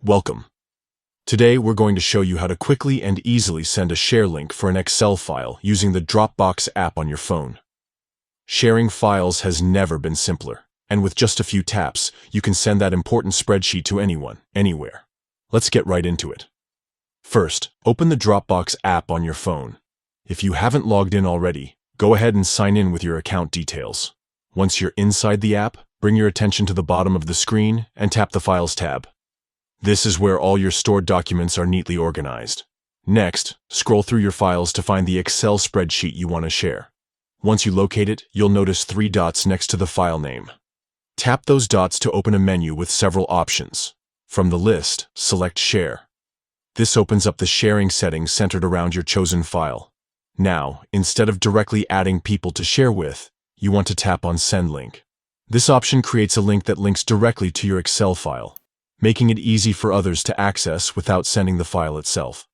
Welcome. Today we're going to show you how to quickly and easily send a share link for an Excel file using the Dropbox app on your phone. Sharing files has never been simpler, and with just a few taps, you can send that important spreadsheet to anyone, anywhere. Let's get right into it. First, open the Dropbox app on your phone. If you haven't logged in already, go ahead and sign in with your account details. Once you're inside the app, bring your attention to the bottom of the screen and tap the Files tab. This is where all your stored documents are neatly organized. Next, scroll through your files to find the Excel spreadsheet you want to share. Once you locate it, you'll notice 3 dots next to the file name. Tap those dots to open a menu with several options. From the list, select Share. This opens up the sharing settings centered around your chosen file. Now, instead of directly adding people to share with, you want to tap on Send Link. This option creates a link that links directly to your Excel file, making it easy for others to access without sending the file itself.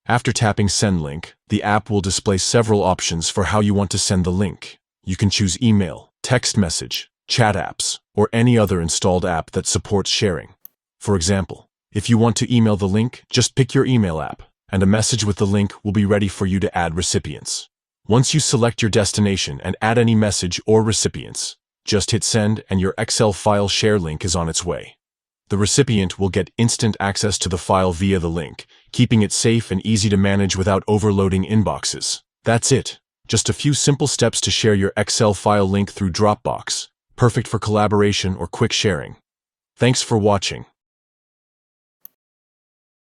After tapping Send Link, the app will display several options for how you want to send the link. You can choose email, text message, chat apps, or any other installed app that supports sharing. For example, if you want to email the link, just pick your email app, and a message with the link will be ready for you to add recipients. Once you select your destination and add any message or recipients, just hit Send and your Excel file share link is on its way. The recipient will get instant access to the file via the link, keeping it safe and easy to manage without overloading inboxes. That's it. Just a few simple steps to share your Excel file link through Dropbox, perfect for collaboration or quick sharing. Thanks for watching.